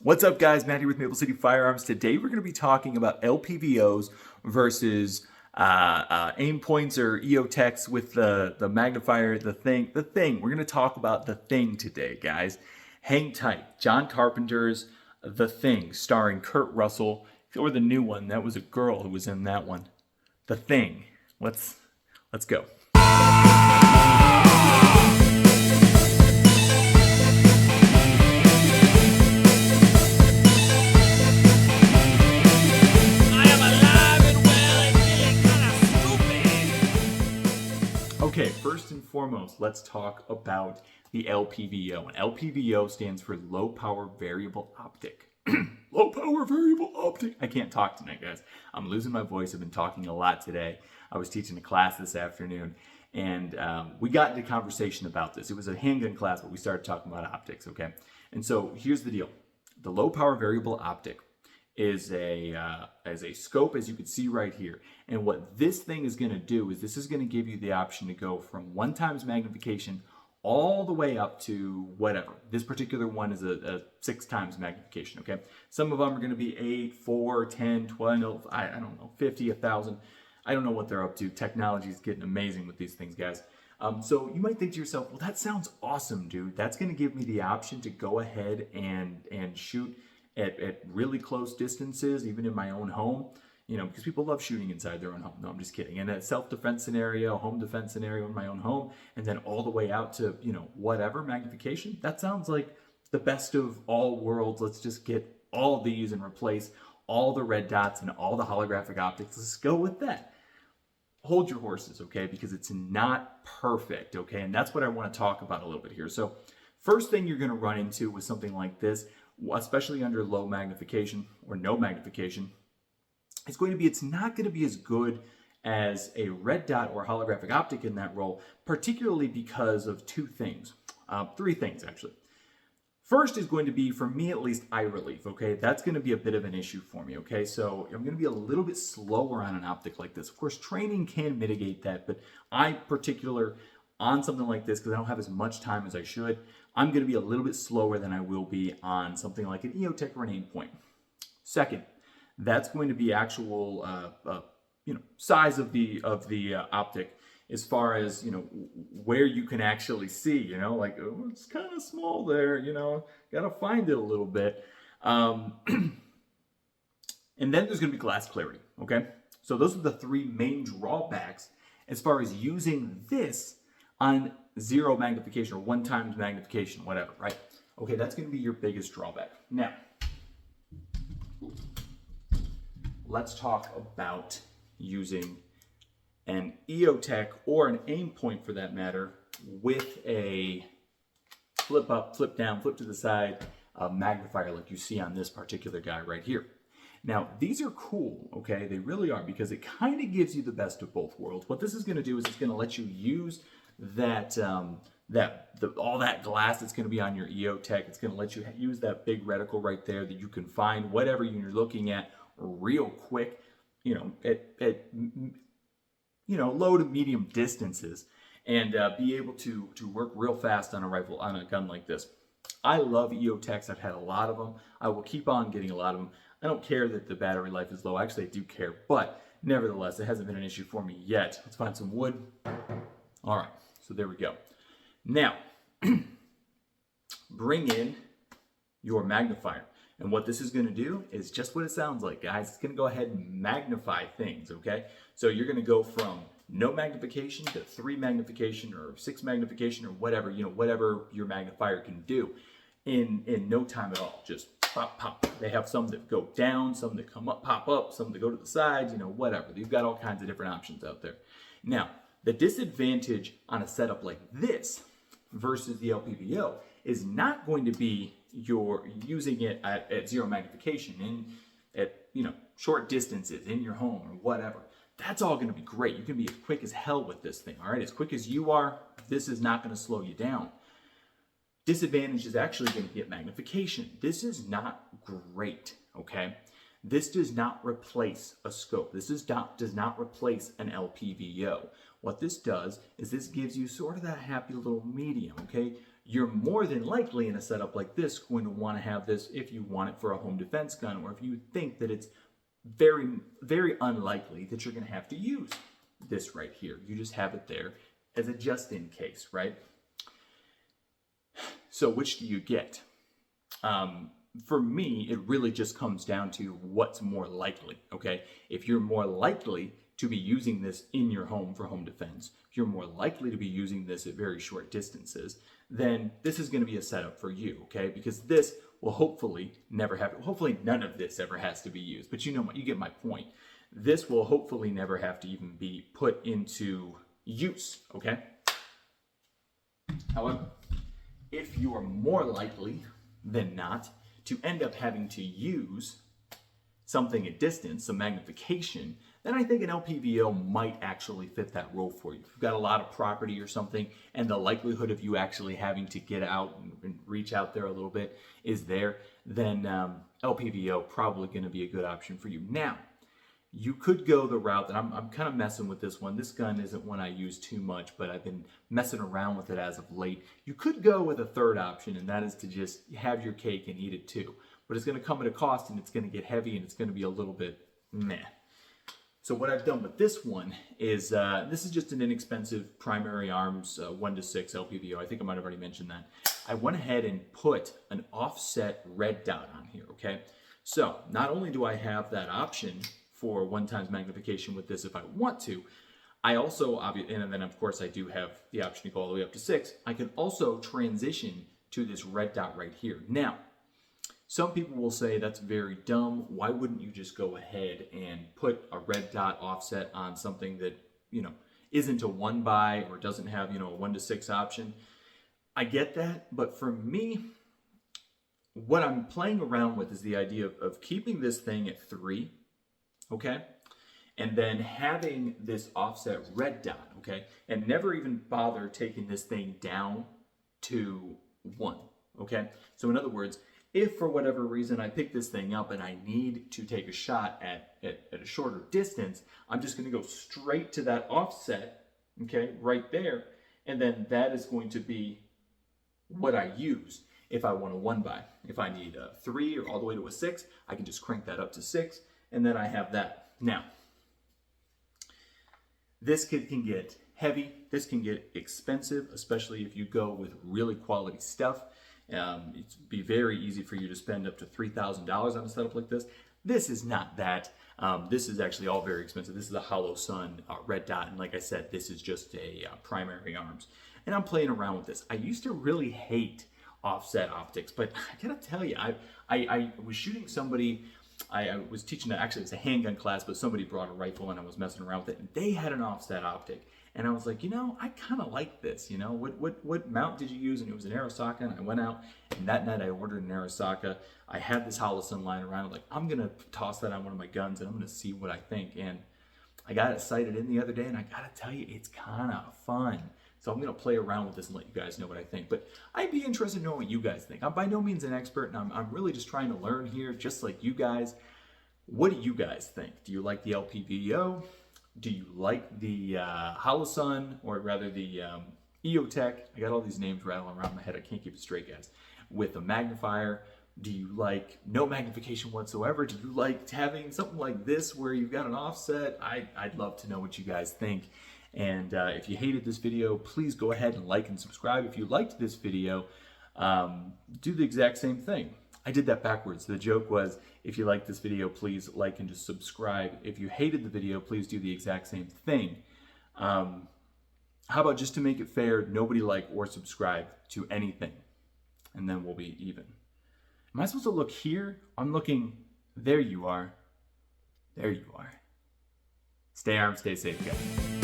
What's up, guys? Matt here with Maple City Firearms. Today we're going to be talking about LPVOs versus aim points or EOTechs with the magnifier, the thing. We're going to talk about the thing today, guys. Hang tight. John Carpenter's The Thing, starring Kurt Russell, or the new one. That was a girl who was in that one. The Thing. Let's go. Okay, first and foremost, let's talk about the LPVO. And LPVO stands for Low Power Variable Optic. Low Power Variable Optic. I can't talk tonight, guys. I'm losing my voice. I've been talking a lot today. I was teaching a class this afternoon, and we got into conversation about this. It was a handgun class, but we started talking about optics, okay? And so here's the deal. The Low Power Variable Optic is a scope, as you can see right here. And what this thing is going to do is this is going to give you the option to go from 1x magnification all the way up to whatever. This particular one is a 6x magnification, okay? Some of them are going to be 8, 4, 10, 12, I don't know, 50, 1,000. I don't know what they're up to. Technology is getting amazing with these things, guys. So you might think to yourself, well, that sounds awesome, dude. That's going to give me the option to go ahead and shoot at really close distances, even in my own home, you know, because people love shooting inside their own home. No, I'm just kidding. In a self-defense scenario, home defense scenario in my own home, and then all the way out to, you know, whatever magnification. That sounds like the best of all worlds. Let's just get all these and replace all the red dots and all the holographic optics. Let's go with that. Hold your horses, okay? Because it's not perfect, okay? And that's what I want to talk about a little bit here. So first thing you're going to run into with something like this, especially under low magnification or no magnification, it's not going to be as good as a red dot or holographic optic in that role, particularly because of three things actually. First is going to be, for me at least, eye relief, okay? That's going to be a bit of an issue for me, okay? So I'm going to be a little bit slower on an optic like this. Of course, training can mitigate that, but on something like this, because I don't have as much time as I should, I'm going to be a little bit slower than I will be on something like an EOTech or an aim point. Second, that's going to be actual, size of the optic, as far as, you know, where you can actually see, you know, like, oh, it's kind of small there, you know, got to find it a little bit. And then there's going to be glass clarity, okay? So those are the three main drawbacks as far as using this on 0 magnification or 1x magnification, whatever, right? Okay, that's going to be your biggest drawback. Now, let's talk about using an EOTech or an aim point, for that matter, with a flip up, flip down, flip to the side magnifier like you see on this particular guy right here. Now, these are cool, okay? They really are, because it kind of gives you the best of both worlds. What this is going to do is it's going to let you use all that glass that's going to be on your EOTech. It's going to let you use that big reticle right there that you can find whatever you're looking at real quick, you know, at low to medium distances, and be able to work real fast on a gun like this. I love EOTechs. I've had a lot of them. I will keep on getting a lot of them. I don't care that the battery life is low. Actually, I do care, but nevertheless, it hasn't been an issue for me yet. Let's find some wood. All right, so there we go. Now, bring in your magnifier. And what this is going to do is just what it sounds like, guys. It's going to go ahead and magnify things, okay? So you're going to go from no magnification to 3 magnification or 6 magnification or whatever, you know, whatever your magnifier can do in no time at all. Just pop, pop. They have some that go down, some that come up, pop up, some that go to the sides, you know, whatever. You've got all kinds of different options out there. Now, the disadvantage on a setup like this versus the LPVO is not going to be you're using it at 0 magnification at short distances in your home or whatever. That's all going to be great. You can be as quick as hell with this thing, all right? As quick as you are, this is not going to slow you down. Disadvantage is actually going to be at magnification. This is not great, okay? This does not replace a scope. This does not replace an LPVO. What this does is this gives you sort of that happy little medium, okay? you're more than likely in a setup like this going to want to have this if you want it for a home defense gun, or if you think that it's very, very unlikely that you're going to have to use this right here. You just have it there as a just in case, right? So which do you get? For me, it really just comes down to what's more likely, okay? If you're more likely to be using this in your home for home defense, if you're more likely to be using this at very short distances, then this is going to be a setup for you, okay? Because this will hopefully never have, hopefully none of this ever has to be used, but you know, you get my point. This will hopefully never have to even be put into use, okay? However, if you are more likely than not to end up having to use something at distance, some magnification, then I think an LPVO might actually fit that role for you. If you've got a lot of property or something, and the likelihood of you actually having to get out and reach out there a little bit is there, then LPVO probably going to be a good option for you. Now, you could go the route that I'm kind of messing with this one. This gun isn't one I use too much, but I've been messing around with it as of late. You could go with a third option, and that is to just have your cake and eat it too. But it's going to come at a cost, and it's going to get heavy, and it's going to be a little bit meh. So what I've done with this one is, this is just an inexpensive primary arms 1-6 LPVO. I think I might have already mentioned that. I went ahead and put an offset red dot on here, okay? So not only do I have that option for 1x magnification with this if I want to, I also, and then of course I do have the option to go all the way up to 6. I can also transition to this red dot right here. Now, some people will say that's very dumb. Why wouldn't you just go ahead and put a red dot offset on something that, you know, isn't a 1x or doesn't have, you know, a 1-6 option? I get that, but for me, what I'm playing around with is the idea of keeping this thing at 3, okay? And then having this offset red dot, okay? And never even bother taking this thing down to 1, okay? So in other words, if for whatever reason I pick this thing up and I need to take a shot at a shorter distance, I'm just going to go straight to that offset, okay, right there, and then that is going to be what I use if I want a 1x. If I need a 3 or all the way to a 6, I can just crank that up to 6, and then I have that. Now, this can get heavy, this can get expensive, especially if you go with really quality stuff. It'd be very easy for you to spend up to $3,000 on a setup like this. This is not that. This is actually all very expensive. This is a Hollow Sun red dot, and like I said, this is just a primary arms. And I'm playing around with this. I used to really hate offset optics, but I gotta tell you, I was shooting somebody. I was teaching, actually it was a handgun class, but somebody brought a rifle and I was messing around with it, and they had an offset optic. And I was like, you know, I kind of like this, you know, what mount did you use? And it was an Arisaka, and I went out, and that night I ordered an Arisaka. I had this Hollow Sun lying around. I'm like, I'm going to toss that on one of my guns, and I'm going to see what I think. And I got it sighted in the other day, and I got to tell you, it's kind of fun. So I'm going to play around with this and let you guys know what I think. But I'd be interested in knowing what you guys think. I'm by no means an expert, and I'm really just trying to learn here, just like you guys. What do you guys think? Do you like the LPVO? Do you like the Hollow Sun, or rather the EOTech? I got all these names rattling around my head. I can't keep it straight, guys. With a magnifier. Do you like no magnification whatsoever? Do you like having something like this where you've got an offset? I'd love to know what you guys think. And if you hated this video, please go ahead and like and subscribe. If you liked this video, do the exact same thing. I did that backwards. The joke was, if you like this video, please like and just subscribe. If you hated the video, please do the exact same thing. How about, just to make it fair, nobody like or subscribe to anything, and then we'll be even. Am I supposed to look here? I'm looking, there you are. There you are. Stay armed, stay safe, guys.